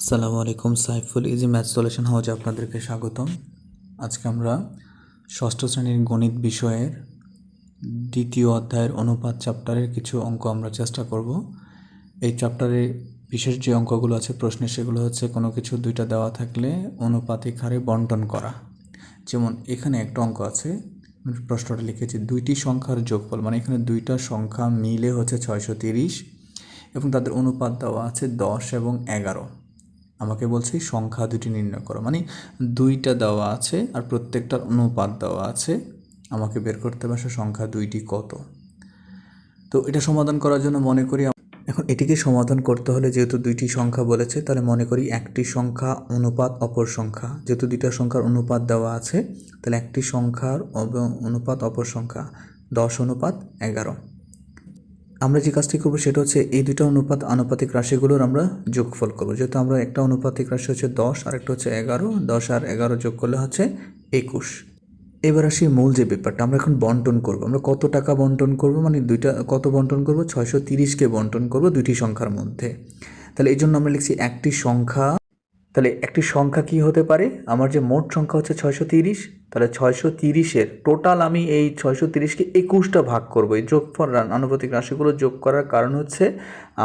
আসসালামু আলাইকুম, Saiful easy math solution হাউজে আপনাদেরকে স্বাগতম। আজকে আমরা ষষ্ঠ শ্রেণীর গণিত বিষয়ের দ্বিতীয় অধ্যায়ের অনুপাত চ্যাপ্টারের কিছু অঙ্ক আমরা চেষ্টা করব। এই চ্যাপ্টারে বিশেষ যে অঙ্কগুলো আছে প্রশ্নে, সেগুলো হচ্ছে কোনো কিছু দুইটা দেওয়া থাকলে অনুপাতিক হারে বন্টন করা। যেমন এখানে একটা অঙ্ক আছে, প্রশ্নটা লিখেছি দুইটি সংখ্যার যোগফল, মানে এখানে দুইটা সংখ্যা মিলে হচ্ছে 630 এবং তাদের অনুপাত দেওয়া আছে 10 এবং 11। আমাকে বলছে সংখ্যা দুটি নির্ণয় করো, মানে দুইটা দেওয়া আছে আর প্রত্যেকটার অনুপাত দেওয়া আছে, আমাকে বের করতে হবে সংখ্যা দুইটি কত। তো এটা সমাধান করার জন্য মনে করি এখন এটিকে সমাধান করতে হলে যেহেতু দুইটি সংখ্যা বলেছে, তাহলে মনে করি একটি সংখ্যা অনুপাত অপর সংখ্যা, যেহেতু দুইটা সংখ্যার অনুপাত দেওয়া আছে, তাহলে একটি সংখ্যার অনুপাত অপর সংখ্যা 10:11। আমরা যে কাজটি করবো সেটা হচ্ছে এই দুটো আনুপাতিক রাশিগুলোর আমরা যোগফল করবো। যেহেতু আমরা একটা অনুপাতিক রাশি হচ্ছে 10 আর একটা হচ্ছে 11, 10 আর 11 যোগ করলে হচ্ছে 21। এবার আসি মূল যে ব্যাপারটা, আমরা এখন বন্টন করব। আমরা কত টাকা বন্টন করব, মানে দুইটা কত বন্টন করব, 630কে বন্টন করব দুইটি সংখ্যার মধ্যে। তাহলে এই জন্য আমরা লিখছি একটি সংখ্যা। তাহলে একটি সংখ্যা কি হতে পারে, আমার যে মোট সংখ্যা হচ্ছে 630, তাহলে 630-এর টোটাল আমি এই 630কে 21টা ভাগ করবো। এই যোগফল আনুপাতিক রাশিগুলো যোগ করার কারণ হচ্ছে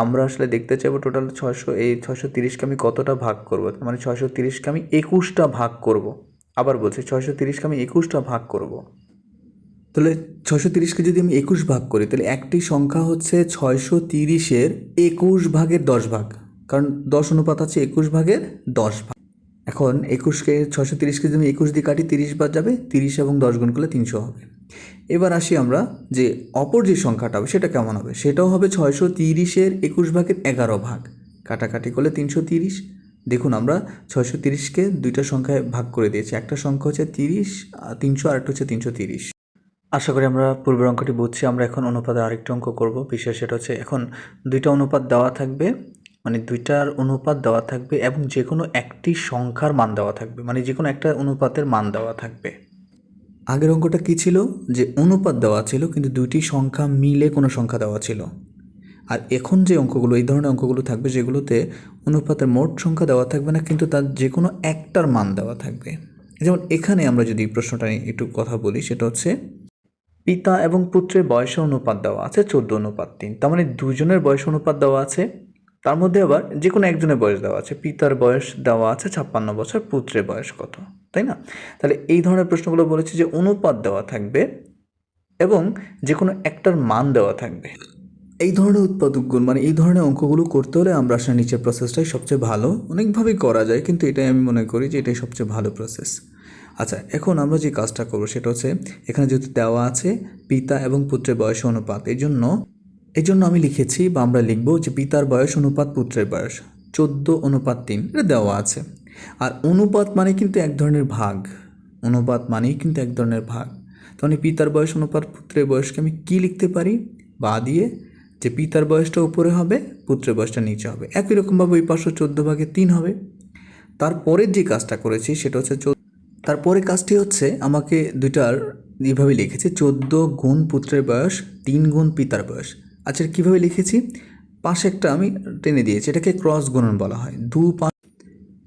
আমরা আসলে দেখতে চাইবো টোটাল 630কে আমি কতটা ভাগ করব, মানে 630কে আমি 21টা ভাগ করব। আবার বলছি 630কে আমি 21টা ভাগ করব। তাহলে 630কে যদি আমি 21 ভাগ করি, তাহলে একটি সংখ্যা হচ্ছে 630-এর 21 ভাগের 10 ভাগ, কারণ 10 অনুপাত আছে 21 ভাগের 10 ভাগ। এখন 630কে যদি আমি 21 দিয়ে কাটি, 30 বাদ যাবে, 30 এবং 10 গুণ করলে 300 হবে। এবার আসি আমরা যে অপর যে সংখ্যাটা হবে সেটা কেমন হবে, সেটাও হবে 630-এর 21 ভাগের 11 ভাগ, কাটাকাটি করলে 330। দেখুন আমরা 630কে দুইটা সংখ্যায় ভাগ করে দিয়েছি, একটা সংখ্যা হচ্ছে 300 আর একটা হচ্ছে 330। আশা করি আমরা পূর্বের অঙ্কটি বুঝছি। আমরা এখন অনুপাতের আরেকটি অঙ্ক করব। বিশেষ সেটা হচ্ছে এখন দুইটা অনুপাত দেওয়া থাকবে, মানে দুইটার অনুপাত দেওয়া থাকবে এবং যে কোনো একটি সংখ্যার মান দেওয়া থাকবে, মানে যে কোনো একটা অনুপাতের মান দেওয়া থাকবে। আগের অঙ্কটা কি ছিল, যে অনুপাত দেওয়া ছিল কিন্তু দুইটি সংখ্যা মিলে কোনো সংখ্যা দেওয়া ছিল। আর এখন যে অঙ্কগুলো, এই ধরনের অঙ্কগুলো থাকবে যেগুলোতে অনুপাতের মোট সংখ্যা দেওয়া থাকবে না, কিন্তু তার যে কোনো একটার মান দেওয়া থাকবে। যেমন এখানে আমরা যদি প্রশ্নটা নিয়ে একটু কথা বলি, সেটা হচ্ছে পিতা এবং পুত্রের বয়সের অনুপাত দেওয়া আছে 14:3। তার মানে দুজনের বয়স অনুপাত দেওয়া আছে, তার মধ্যে আবার যে কোনো একজনের বয়স দেওয়া আছে। পিতার বয়স দেওয়া আছে 56 বছর, পুত্রের বয়স কত, তাই না? তাহলে এই ধরনের প্রশ্নগুলো বলেছে যে অনুপাত দেওয়া থাকবে এবং যে কোনো একটার মান দেওয়া থাকবে। এই ধরনের উৎপাদক গুণ, মানে এই ধরনের অঙ্কগুলো করতে হলে আমরা আসলে নিচের প্রসেসটাই সবচেয়ে ভালো। অনেকভাবেই করা যায়, কিন্তু এটাই আমি মনে করি যে এটাই সবচেয়ে ভালো প্রসেস। আচ্ছা, এখন আমরা যে কাজটা করবো সেটা হচ্ছে এখানে যেহেতু দেওয়া আছে পিতা এবং পুত্রের বয়স অনুপাত, এই জন্য আমি লিখেছি বা আমরা লিখবো যে পিতার বয়স অনুপাত পুত্রের বয়স 14:3, এটা দেওয়া আছে। আর অনুপাত মানে কিন্তু এক ধরনের ভাগ, অনুপাত মানেই কিন্তু এক ধরনের ভাগ। তাহলে পিতার বয়স অনুপাত পুত্রের বয়সকে আমি কি লিখতে পারি, বা দিয়ে যে পিতার বয়সটা উপরে হবে, পুত্রের বয়সটা নিচে হবে। একই রকমভাবে ওই পাশে 14/3 হবে। তারপরের যে কাজটা করেছি সেটা হচ্ছে তারপরে কাজটি হচ্ছে আমাকে দুইটার এইভাবে লিখেছি 14 গুণ পুত্রের বয়স 3 গুণ পিতার বয়স। আচ্ছা, কীভাবে লিখেছি, পাশে একটা আমি টেনে দিয়েছি, এটাকে ক্রস গুণন বলা হয়।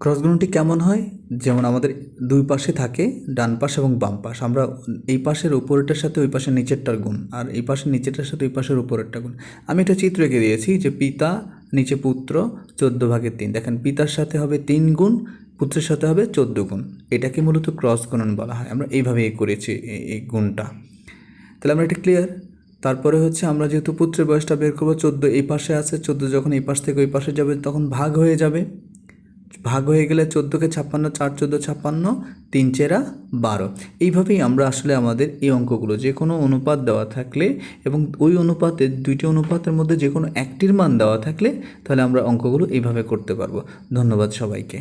ক্রস গুণনটি কেমন হয়, যেমন আমাদের দুই পাশে থাকে ডান পাশ এবং বাম পাশ, আমরা এই পাশের উপরেরটার সাথে ওই পাশের নিচেরটার গুণ, আর এই পাশের নিচেরটার সাথে ওই পাশের উপরেরটা গুণ। আমি একটা চিত্র এঁকে দিয়েছি যে পিতা নিচে পুত্র 14/3। দেখেন পিতার সাথে হবে 3 গুণ, পুত্রের সাথে হবে 14 গুণ। এটাকে মূলত ক্রস গুণন বলা হয়। আমরা এইভাবেই করেছি এই গুণটা। তাহলে আমরা এটা ক্লিয়ার। তারপরে হচ্ছে আমরা যেহেতু পুত্রের বয়সটা বের করবো, 14 এই পাশে আছে, 14 যখন এই পাশ থেকে ওই পাশে যাবে তখন ভাগ হয়ে যাবে। ভাগ হয়ে গেলে 14কে 56, 4 14 56, 3 4 12। এইভাবেই আমরা আসলে আমাদের এই অঙ্কগুলো যে কোনো অনুপাত দেওয়া থাকলে এবং ওই অনুপাতে দুইটি অনুপাতের মধ্যে যে কোনো একটির মান দেওয়া থাকলে, তাহলে আমরা অঙ্কগুলো এইভাবে করতে পারবো। ধন্যবাদ সবাইকে।